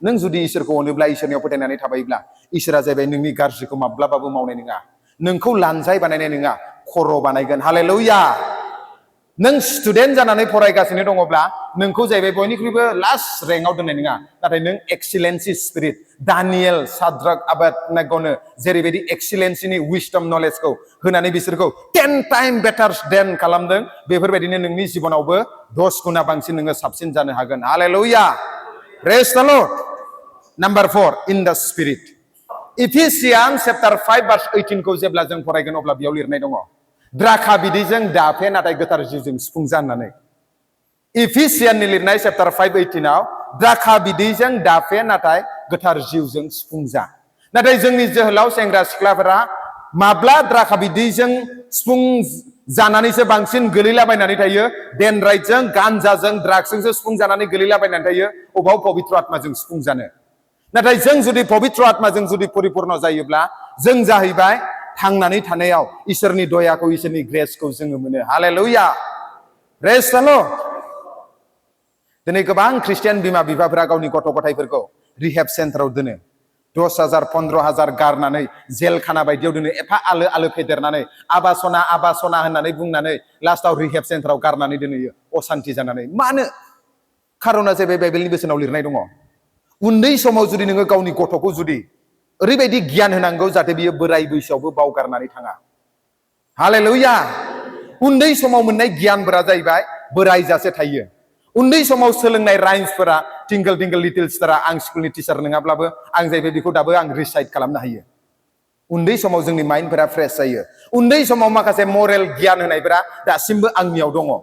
नों जुदि इसोरखौ अनोब्ला इसोरनियाव फोथायनानै थाबायोब्ला इसोरा जाहैबाय नोंनि गाज्रिखौ माब्लाबाबो मावनाय नङा नोंखौ लानजाय बानायनाय नङा खर' बानायगोन हालेलुया नों स्टुडेन्ट जानानै फरायगासिनो दङब्ला नोंखौ जाहैबाय बयनिख्रुइबो लास्ट रेंकआव दोननाय नङा नाथाय नों एक्सिलेन्सि स्पिरिट दानियेल साद्राक आबेदनेग'नो जेरैबायदि एक्सिलेन्सिनि विजडम नलेजखौ होनानै बिसोरखौ 10 टाइम बेटार देन खालामदों बेफोरबायदिनो नोंनि जिबनावबो 10 गुना बांसिन नोङो साबसिन जानो हागोन hallelujah praise the Lord number 4 in the spirit इफिसियान chapter 5 verse 18 खौ जेब्ला जों फरायगोन अब्ला बेयाव लिरनाय दङ द्राखा बिदैजों दाफे नाथाय गोथार जिउजों सुफुंजा होननानै इफिसियाननि लिरनाय चैप्टार 5:18 आव द्राखा बिदैजों दाफे नाथाय गोथार जिउजों सुफुंजा नाथाय जोंनि जोहोलाव सेंग्रा सिख्लाफोरा माब्ला द्राखा बिदैजों सुफुं जानानैसो बांसिन गोलैलाबायनानै थायो डेनराइटजों गान्जाजों ड्राग्सजोंसो सुफुं जानानै गोलैलाबायनानै थायो अबाव पबित्र आत्माजों सुफुं जानो नाथाय जों जुदि पबित्र आत्माजों जुदि परिपूर्ण जायोब्ला जों जाहैबाय थांनानै थानायाव इसोरनि दयाखौ इसोरनि ग्रेसखौ जोङो मोनो हालेलुया प्रेज द लर्ड दिनै गोबां ख्रिस्टियान बिमा बिफाफोरा गावनि गथ' गथायफोरखौ रिहेब सेन्टाराव दोनो 10,000 15,000 गारनानै जेल खाना बायदियाव दोनो एफा आलो आलो फेदेरनानै आबासना होननानै बुंनानै लास्टआव रिहेब सेन्टाराव गारनानै दोनहैयो असान्ति जानानै मानो खारना जाहैबाय बाइबेलनि बोसोनाव लिरनाय दङ उन्दै समाव जुदि नोङो गावनि गथ'खौ जुदि ओरैबायदि गियान होनांगौ जाहाथे बियो बोराय बैसोआवबो बावगारनानै थाङा हालेलुया उन्दै समाव मोननाय गियानफोरा जाहैबाय बोराय जासे थायो उन्दै समाव सोलोंनाय राइम्सफोरा टिंगल टिंगल लिटिल स्टारा आं स्कुलनि टिचार नङाब्लाबो आं जाहैबाय बेखौ दाबो आं रिसाइट खालामनो हायो उन्दै समाव जोंनि माइन्डफोरा फ्रेश जायो उन्दै समाव माखासे मरेल गियान होनायफोरा दासिमबो आंनियाव दङ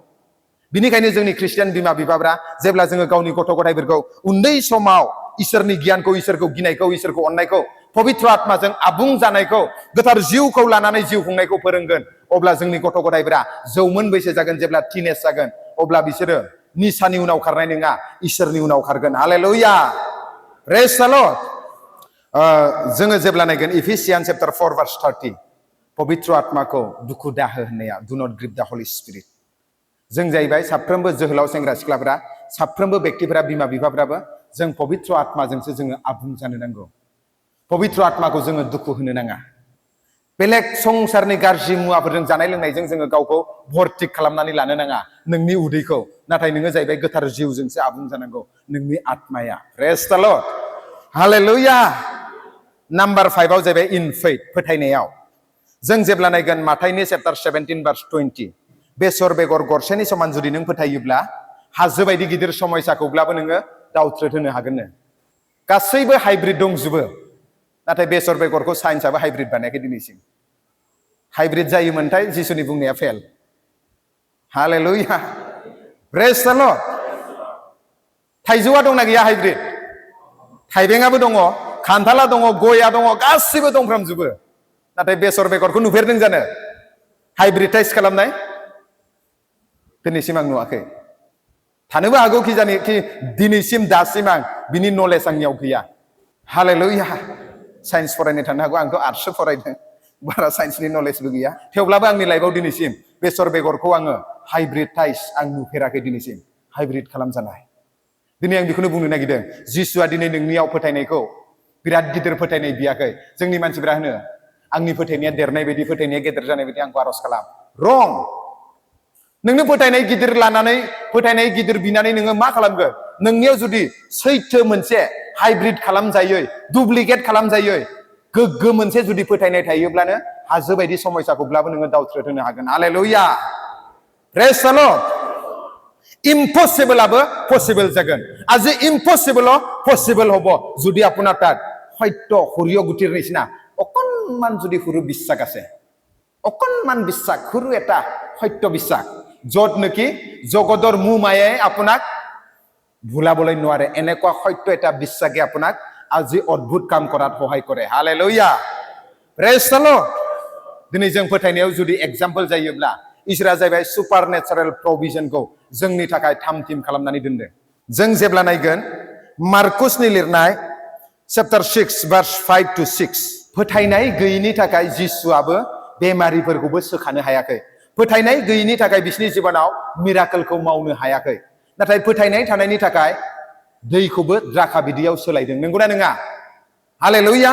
बिनिखायनो जोंनि ख्रिस्टियान बिमा बिफाफ्रा जेब्ला जोङो गावनि गथ' गथायफोरखौ उन्दै समाव इसोरनि गियानखौ इसोरखौ गिनायखौ इसोरखौ अननायखौ पबित्र आत्माजों आबुं जानायखौ गोथार जिउखौ लानानै जिउ खुंनायखौ फोरोंगोन अब्ला जोंनि गथ' गथायफोरा जौमोन बैसो जागोन जेब्ला टिनेज जागोन अब्ला बिसोरो निसानि उनाव खारनाय नङा इसोरनि उनाव खारगोन हालेलुया प्रेज द लर्ड जोङो जेब्ला नायगोन इफिसियान चैप्टार 4 भार्स 30 पबित्र आत्माखौ दुखु दाहो होननाया डु नट ग्रिभ द हली स्पिरिट जों जाहैबाय साफ्रोमबो जोहोलाव सेंग्रा सिख्लाफोरा साफ्रोमबो व्यक्तिफोरा बिमा बिफाफ्राबो जों पबित्र आत्माजोंसो जोङो आबुं जानो नांगौ पबित्र आत्माखौ जोङो दुखु होनो नाङा बेलेग संसारनि गाज्रि मुवाफोरजों जानाय लोंनायजों जोङो गावखौ भर्ति खालामनानै लानो नाङा नोंनि उदैखौ नाथाय नोङो जाहैबाय गोथार जिउजोंसो आबुं जानांगौ नोंनि आत्माया praise the lord hallelujah number 5 आव जाहैबाय इन फेथ फोथायनायाव जों जेब्ला नायगोन माथाइनि चैप्टार 17 भार्स 20 बेसर बेगर गरसेनि समान जुदि नों फोथायोब्ला हाजो बायदि गिदिर समयसाखौब्लाबो नोङो दावथ्रोद होनो हागोननो गासैबो हाइब्रिद दंजोबो नाथाय बेसर बेगरखौ साइन्सआबो हाइब्रिद बानायाखै दिनैसिम हाइब्रिद जायोमोनथाय जिसुनि बुंनाया fail hallelujah praise the lord थाइजौआ दंना गैया हाइब्रिद थाइबेंआबो दङ खान्थाला दङ गया दङ गासैबो दंफ्रामजोबो नाथाय बेसर बेगरखौ नुफेरदों जानो हाइब्रिदाइज खालामनाय दिनैसिम आं नुवाखै थानोबो हागौ कि जानि कि दिनैसिम दासिम आं बिनि नलेज आंनियाव गैया हालेलुया साइन्स फरायनो थानो हागौ आंथ' आर्टससो फरायदों बारा साइन्सनि नलेजबो गैया थेवब्लाबो आंनि लाइफआव दिनैसिम बेसर बेगरखौ आङो हाइब्रिदाइज आं नुफेराखै दिनैसिम हाइब्रिद खालामजानाय दिनै आं बेखौनो बुंनो नागिरदों जिसुआ दिनै नोंनियाव फोथायनायखौ बिराद गिदिर फोथायनाय बियाखै जोंनि मानसिफ्रा होनो आंनि फोथायनाया देरनाय बायदि फोथायनाया गेदेर जानाय बायदि आंखौ आरज खालाम रं नोंनो फोथायनाय गिदिर लानानै फोथायनाय गिदिर बिनानै नोङो मा खालामगोन नोंनियाव जुदि सैथो मोनसे हाइब्रिद खालामजायै डुप्लिकेट खालामजायै गोग्गो मोनसे जुदि फोथायनाय थायोब्लानो हाजो बायदि समयसाखौब्लाबो नोङो दावथ्रोद होनो हागोन hallelujah praise the lord impossible আবো পসিবল জাগোন আজি ইম্পসিবল পসিবল হব যদি আপোনাৰ তাত সত্য সৰিয় গুটিৰ নিচিনা অকণমান যদি সৰু বিশ্বাস আছে অকণমান বিশ্বাস সৰু এটা সত্য বিশ্বাস যত নেকি জগতৰ মুমায়ে আপোনাক ভুলাবলৈ নোৱাৰে এনেকুৱা সত্য এটা বিশ্বাসে আপোনাক আজি অদ্ভুত কাম কৰাত সহায় কৰে হালেলুয়া প্ৰেজ দ্য লৰ্ড দিनै जों फोथायनायाव जुदि एग्जाम्पल जायोब्ला इसोरा जाहैबाय सुपारनेचारेल प्रभिजनखौ जोंनि थाखाय थाम-थिम खालामनानै दोनदों जों जेब्ला नायगोन मार्कुसनि लिरनाय चैप्टार 6 verse 5 to 6 फोथायनाय गैयिनि थाखाय जिसुआबो बेमारिफोरखौबो सोखानो हायाखै फोथायनाय गैयिनि थाखाय बिसोरनि जिबनाव मिराकलखौ मावनो हायाखै नाथाय फोथायनाय थानायनि थाखाय दैखौबो द्राखा बिदैयाव सोलायदों नंगौना नङा हालेलुया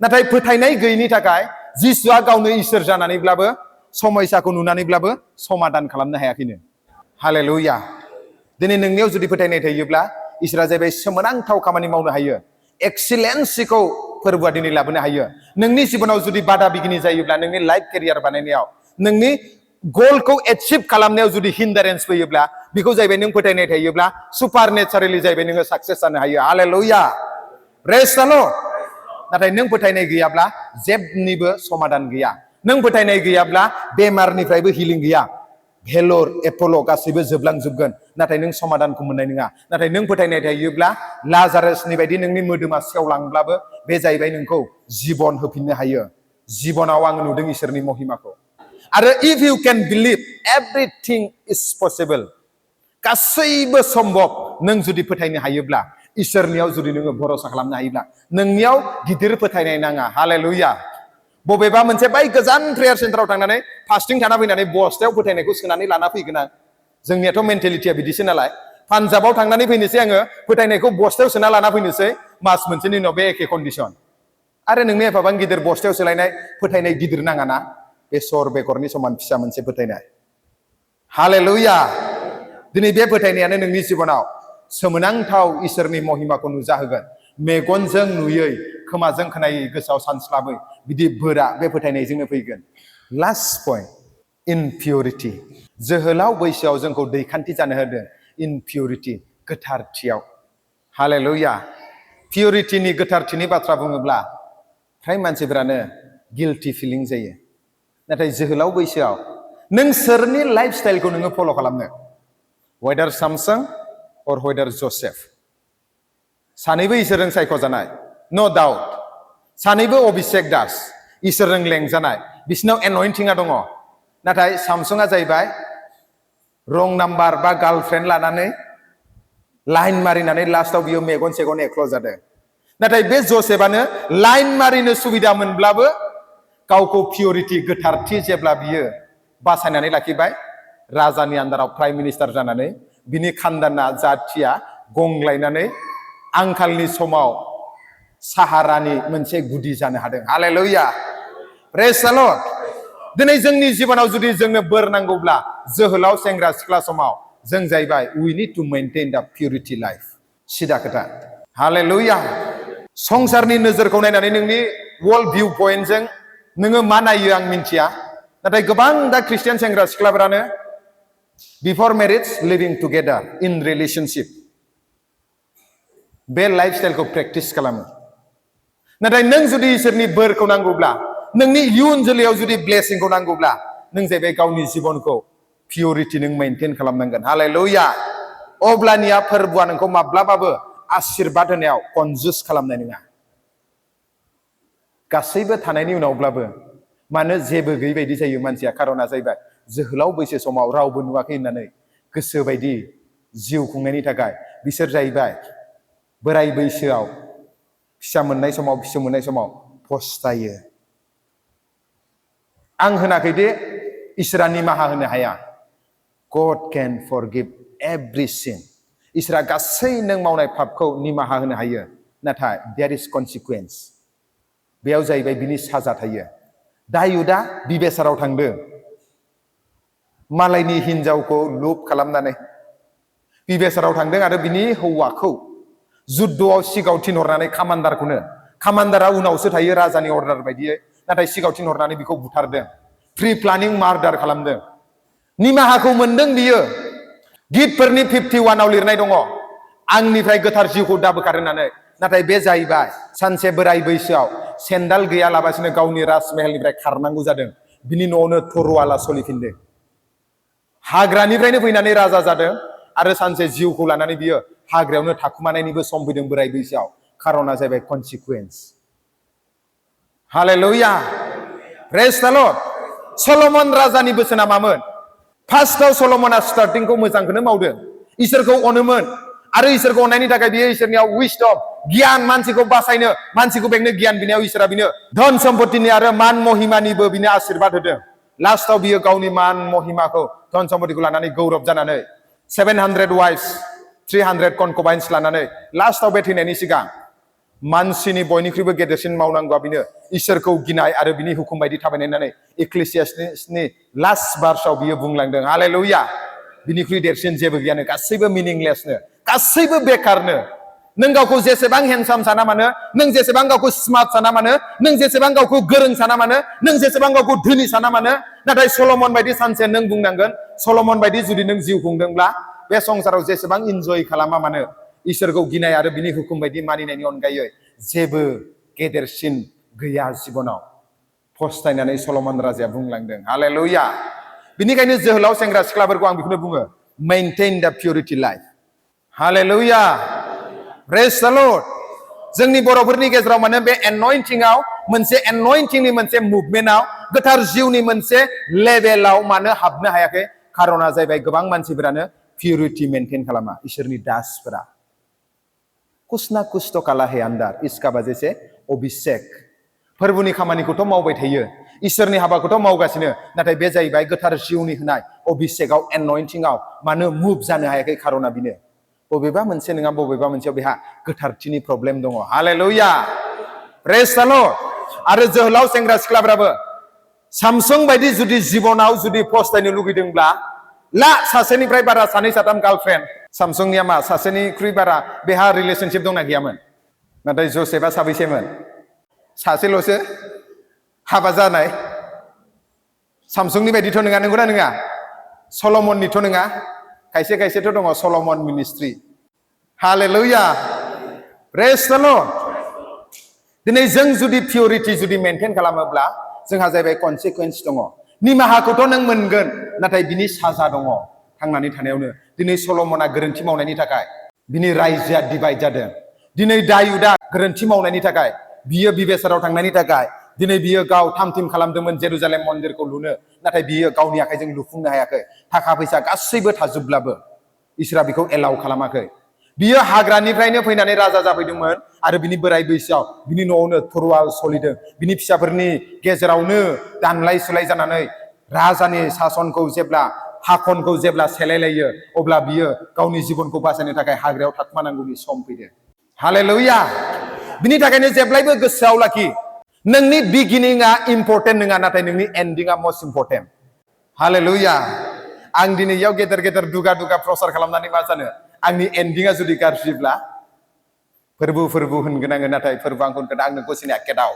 नाथाय फोथायनाय गैयिनि थाखाय जिसुआ गावनो इसोर जानानैब्लाबो समयसाखौ नुनानैब्लाबो समाधान खालामनो हायाखैनो हालेलुया दिनै नोंनियाव जुदि फोथायनाय थायोब्ला इसोरा जाहैबाय सोमोनांथाव खामानि मावनो हायो एक्सिलेन्सखौ फोरबोआ दिनै लाबोनो हायो नोंनि जिबनाव जुदि बादा बिगिनि जायोब्ला नोंनि लाइफ केरियार बानायनायाव नोंनि गोलखौ एचिभ खालामनायाव जुदि हिन्डारेन्स फैयोब्ला बेखौ जाहैबाय नों फोथायनाय थायोब्ला सुपारनेचारेलि जाहैबाय नोङो साक्सेस जानो हायो हालेलुया प्रेज द लर्ड नाथाय नों फोथायनाय गैयाब्ला जेबनिबो समाधान गैया नों फोथायनाय गैयाब्ला बेमारनिफ्रायबो हिलिं गैया भेलर एपल गासैबो जोबलांजोबगोन नाथाय नों समाधानखौ मोननाय नङा नाथाय नों फोथायनाय थायोब्ला लाजारासनि बायदि नोंनि मोदोमा सेवलांब्लाबो बे जाहैबाय नोंखौ जीबन होफिननो हायो जीबनाव आं नुदों इसोरनि महिमाखौ आरो if you can believe everything is possible गासैबो सम्भव नों जुदि फोथायनो हायोब्ला इसोरनियाव जुदि नोङो भरोसा खालामनो हायोब्ला नोंनियाव गिदिर फोथायनाय नाङा हालेलुया बबेबा मोनसे बाय गोजान प्रेयार सेन्टाराव थांनानै फास्टिं थाना फैनानै बस्तायाव फोथायनायखौ सोनानै लाना फैगोन आं जोंनियाथ' मेन्टेलिटिया बिदिसो नालाय पान्जाबाव थांनानै फैनोसै आङो फोथायनायखौ बस्तायाव सोना लाना फैनोसै मास मोनसेनि उनाव बे एखे कन्डिसन आरो नोंनि एफाबां गिदिर बस्तायाव सोलायनाय फोथायनाय गिदिर नाङाना बेसर बेगरनि समान फिसा मोनसे फोथायनाय हालेलुया दिनै बे फोथायनायानो नोंनि जिबनाव सोमोनांथाव इसोरनि महिमाखौ नुजाहोगोन मेगनजों नुयै खोमाजों खोनायै गोसोआव सानस्लाबै बिदि बोरा बे फोथायनायजोंनो फैगोन लास्ट पइन्ट इनपिउरिटि जोहोलाव बैसोआव जोंखौ दैखान्थि जानो होदों इनपिउरिटि गोथारथियाव हालेलुया पिउरिटिनि गोथारथिनि बाथ्रा बुङोब्ला फ्राय मानसिफोरानो गिल्टि फिलिं जायो नाथाय जोहोलाव बैसोआव नों सोरनि लाइफ स्टाइलखौ नोङो फल' खालामनो वेदार सामसं और वेदार जोसेफ सानैबो इसोरजों सायख'जानाय नो डाउट सानैबो अभिषेक दास इसोरजों लेंजानाय बिसिनाव एनयन्टिंआ दङ नाथाय सामसंआ जाहैबाय रं नाम्बार बा गार्लफ्रेन्ड लानानै लाइन मारिनानै लास्टआव बियो मेगन सेगन एक्ल' जादों नाथाय बे जोसेफआनो लाइन मारिनो सुबिदा मोनब्लाबो गावखौ पिउरिटि गोथारथि जेब्ला बियो बासायनानै लाखिबाय राजानि आन्दाराव प्राइम मिनिस्टार जानानै बिनि खानदाना जाथिया गंग्लायनानै आंखालनि समाव साहारानि मोनसे गुदि जानो हादों हालेलुया प्रेज द लर्ड दिनै जोंनि जिबनाव जुदि जोंनो बोर नांगौब्ला जोहोलाव सेंग्रा सिख्ला समाव जों जाहैबाय वी नीड टु मेंटेन द पिउरिटि लाइफ सिदा खोथा हालेलुया संसारनि नोजोरखौ नायनानै नोंनि वर्ल्ड भिउ पइन्टजों नोङो मा नायो आं मिन्थिया नाथाय गोबां दा ख्रिस्टियान सेंग्रा सिख्लाफोरानो बिफोर marriage living together in relationship बे लाइफ स्टाइलखौ प्रेक्टिस खालामो नाथाय नों जुदि इसोरनि बोरखौ नांगौब्ला नोंनि इयुन जोलैयाव जुदि ब्लेसिंखौ नांगौब्ला नों जाहैबाय गावनि जिबनखौ पिउरिटि नों मेंटेन खालामनांगोन हालेलुया अब्लानिया फोरबोआ नोंखौ माब्लाबाबो आशीर्बाद होनायाव कनजुस खालामनाय नङा गासैबो थानायनि उनावब्लाबो मानो जेबो गैयै बायदि जायो मानसिया खारना जाहैबाय जोहोलाव बैसो समाव रावबो नुवाखै होननानै गोसो बायदि जिउ खुंनायनि थाखाय बिसोर जाहैबाय बोराय बैसोआव फिसा मोननाय समाव फिसौ मोननाय समाव पस्तायो आं होनाखैदि इसोरा निमाहा होनो हाया गड कैन फरगिव एभ्रि सिन इसोरा गासै नों मावनाय पापखौ निमाहा होनो हायो नाथाय देयर इज कनसिकुवेन्स बेयाव जाहैबाय बिनि साजा थायो दायुदा बिबेसाराव थांदों मालायनि हिनजावखौ लुप खालामनानै बिबेसाराव थांदों आरो बिनि हौवाखौ जुद्धआव सिगाव थिनहरनानै कामान्डारा उनावसो थायो राजानि अर्डार बायदियै नाथाय सिगाव थिनहरनानै बिखौ बुथारदों प्रि प्लानिं मार्डार खालामदों निमाहाखौ मोनदों बियो गितफोरनि 51 आव लिरनाय दङ आंनिफ्राय गोथार जिउखौ दाबोखार होननानै नाथाय बे जाहैबाय सानसे बोराय बैसोआव सेन्डाल गैयालाबासिनो गावनि राजमहलनिफ्राय खारनांगौ जादों बिनि न'आवनो थरवाला सलिफिनदों हाग्रानिफ्रायनो फैनानै राजा जादों आरो सानसे जिउखौ लानानै बियो हाग्रायावनो थाखुमानायनिबो सम फैदों बोराय बैसोआव खारना जाहैबाय कनसिकुवेन्स hallelujah praise the lord Salomon राजानि बोसोना मामोन फार्स्टआव सलमना स्टार्टिंखौ मोजांखौनो मावदों इसोरखौ अनोमोन आरो इसोरखौ अननायनि थाखाय बियो इसोरनियाव विजडम गियान मानसिखौ बासायनो मानसिखौ बेंनो गियान बिनायाव इसोरा बिनो धन सम्पतिनि आरो मान महिमानिबो बिनो आशीर्बाद होदों लास्टआव बियो गावनि मान महिमाखौ धन सम्पतिखौ लानानै गौरब जानानै 700 वाइफ्स 300 कनकबाइन्स लानानै लास्टआव बे थैनायनि सिगां मानसिनि बयनिख्रुइबो गेदेरसिन मावनांगौआ बिनो इसोरखौ गिनाय आरो बिनि हुकुम बायदि थाबायनाय होननानै इक्लेसियासनि लास्ट भार्सआव बियो बुंलांदों हालेलुया बिनिख्रुइ देरसिन जेबो गैयानो गासैबो मिनिंलेसनो गासैबो बेकारनो नों गावखौ जेसेबां हेन्डसाम साना मानो नों जेसेबां गावखौ स्मार्ट साना मानो नों जेसेबां गावखौ गोरों साना मानो नों जेसेबां गावखौ धोनि साना मानो नाथाय सलमन बायदि सानसे नों बुंनांगोन सलमन बायदि जुदि नों जिउ खुंदोंब्ला बे संसाराव जेसेबां इन्जय खालामा मानो इसोरखौ गिनाय आरो बिनि हुकुम बायदि मानिनायनि अनगायै जेबो गेदेरसिन गैया जिबनाव फस्थायनानै सलमन राजाया बुंलांदों हालेलुया बिनिखायनो जोहोलाव सेंग्रा सिख्लाफोरखौ आं बेखौनो बुङो मेइनटेइन द पिउरिटि life hallelujah praise the lord जोंनि बर'फोरनि गेजेराव माने बे एन'इन्टिंआव मोनसे एन'इन्टिंनि मोनसे मुभमेन्टआव गोथार जिउनि मोनसे लेभेलाव मानो हाबनो हायाखै खारना जाहैबाय गोबां मानसिफोरानो पिउरिटि मेइनटेइन खालामा इसोरनि दासफोरा कुछ ना कुछ तो काला है अंदर इसका वजह से अभिषेक फोरबोनि खामानिखौथ' मावबाय थायो इसोरनि हाबाखौथ' मावगासिनो नाथाय बे जाहैबाय गोथार जिउनि होनाय अभिषेकआव एन'इन्टिंआव मानो मुभ जानो हायाखै खारना बिनो बबेबा मोनसे नङा बबेबा मोनसेयाव बेहा गोथारथिनि प्रब्लेम दङ हालेलुया प्रेज द लर्ड आरो जोहोलाव सेंग्रा सिख्लाफ्राबो सामसुं बायदि जुदि जिबनाव जुदि फस्थायनो लुगैदोंब्ला ला सासेनिफ्राय बारा सानै साथाम गार्लफ्रेन्ड सामसुंनिया मा सासेनिख्रुइ बारा बेहा रिलेशनशिप दंना गैयामोन नाथाय जोसेफआ साबैसेमोन सासेल'सो हाबा जानाय सामसुंनि बायदिथ' नङा नंगौना नङा सलमननिथ' नङा खायसे खायसेथ' दङ Salomon ministry hallelujah praise the lord दिनै जों जुदि पिउरिटि जुदि मेइनटेइन खालामोब्ला जोंहा जाहैबाय कनसिकुवेन्स दङ निमाहाखौथ' नों मोनगोन नाथाय बिनि साजा दङ थांनानै थानायावनो दिनै सलमना गोरोन्थि मावनायनि थाखाय बिनि रायजोआ डिभाइड जादों दिनै दायुदा गोरोन्थि मावनायनि थाखाय बियो बिबेसाराव थांनायनि थाखाय दिनै बियो गाव थामथिम खालामदोंमोन जेरुजालेम मन्दिरखौ लुनो नाथाय बियो गावनि आखाइजों लुफुंनो हायाखै थाखा फैसा गासैबो थाजोबब्लाबो इसोरा बिखौ एलाउ खालामाखै बियो हाग्रानिफ्रायनो फैनानै राजा जाफैदोंमोन आरो बिनि बोराय बैसोआव बिनि न'आवनो थरवाल सलिदों बिनि फिसाफोरनि गेजेरावनो दानलाय सुलाय जानानै राजानि सासनखौ जेब्ला हाखनखौ जेब्ला सेलायलायो अब्ला बियो गावनि जिबनखौ बासायनो थाखाय हाग्रायाव थाखुमानांगौनि सम फैदों हालेलुया बिनि थाखायनो जेब्लायबो गोसोआव लाखि नोंनि बिगिनिंआ इम्पर्टेन्ट नङा नाथाय नोंनि एन्डिंआ मस्ट इम्पर्टेन्ट हालेलुया आं दिनै इयाव गेदेर गेदेर दुगा दुगा प्रसार खालामनानै मा जानो आंनि एन्डिंआ जुदि गाज्रिब्ला फोरबो होनगोन आङो नाथाय फोरबो आं होनगोन आंनो गसिना केदाव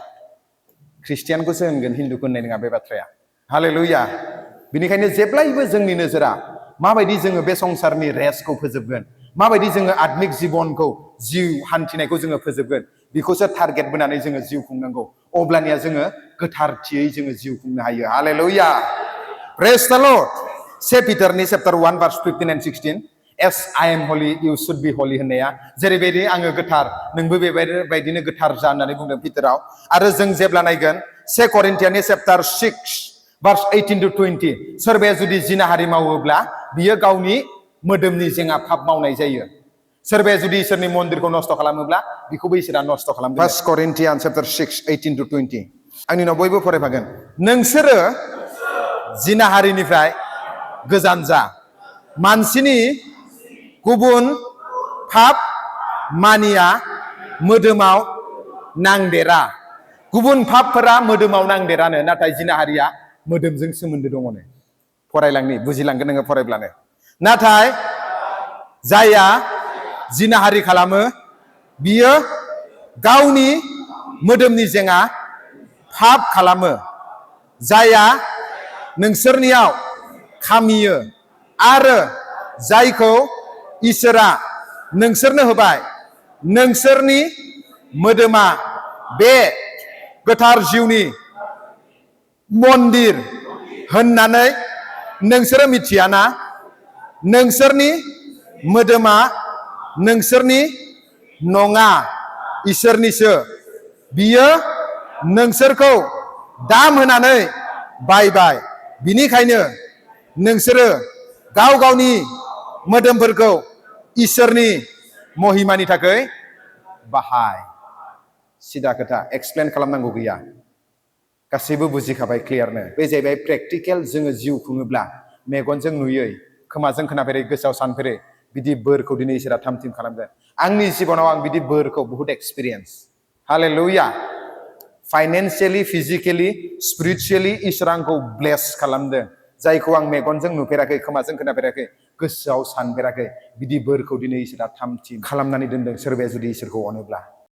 ख्रिस्टियानखौसो होनगोन हिन्दुखौ होननाय नङा बे बाथ्राया हालेलुया बिनिखायनो जेब्लायबो जोंनि नोजोरा माबायदि जोङो बे संसारनि रेसखौ फोजोबगोन माबायदि जोङो आत्मिक जिबनखौ जिउ हान्थिनायखौ जोङो फोजोबगोन बेखौसो टारगेट बोनानै जोङो जिउ खुंनांगौ अब्लानिया जोङो गोथारथियै जोङो जिउ खुंनो हायो हालेलुया प्रेज द लर्ड से पिटारनि chapter 1 verse 15 and 16 as I am holy you should be holy होननाया जेरैबायदि आङो गोथार नोंबो बेबायदिनो गोथार जा होननानै बुंदों पिटाराव आरो जों जेब्ला नायगोन से करिन्थियानि चैप्टार 6 भार्स 18 to 20 सोरबाया जुदि जिनाहारि मावोब्ला बियो गावनि मोदोमनि जेंगा फाब मावनाय जायो सोरबाया जुदि इसोरनि मन्दिरखौ नस्थ' खालामोब्ला बेखौबो इसोरा नस्थ' खालामगोन 1 Corinthians chapter 6 18 to 20 आंनि उनाव बयबो फरायफागोन नोंसोरो जिनाहारिनिफ्राय गोजान जा मानसिनि गुबुन फाब मानिया मोदोमाव नांदेरा गुबुन फाबफोरा मोदोमाव नांदेरानो नाथाय जिनाहारिया मोदोमजों सोमोन्दो दङनो फरायलांनि बुजिलांगोन नोङो फरायब्लानो नाथाय जायहा जिनाहारि खालामो बियो गावनि मोदोमनि जेङा पाप खालामो जायहा नोंसोरनियाव खामियो आरो जायखौ इसोरा नोंसोरनो होबाय नोंसोरनि मोदोमा बे गोथार जिउनि मन्दिर होननानै नोंसोरो मिथियाना नोंसोरनि मोदोमा नोंसोरनि नङा इसोरनिसो बियो नोंसोरखौ दाम होनानै बायबाय बिनिखायनो नोंसोरो गाव गावनि मोदोमफोरखौ इसोरनि महिमानि थाखाय बाहाय सिदा खोथा एक्सप्लेन खालामनांगौ गैया गासैबो बुजिखाबाय क्लियारनो बे जाहैबाय प्रेक्टिकेल जोङो जिउ खुङोब्ला मेगनजों नुयै खोमाजों खोनाफेरै गोसोआव सानफेरै बिदि बोरखौ दिनै इसोरा थामथिम खालामगोन आंनि जिबनाव आं बिदि बोरखौ बहुत एक्सपिरियेन्स हालेलुया फाइनेन्सियेलि फिजिकेलि स्पिरिचुवेलि इसोरा आंखौ ब्लेस खालामदों जायखौ आं मेगनजों नुफेराखै खोमाजों खोनाफेराखै गोसोआव सानफेराखै बिदि बोरखौ दिनै इसोरा थामथिम खालामनानै दोनदों सोरबाया जुदि इसोरखौ अनोब्ला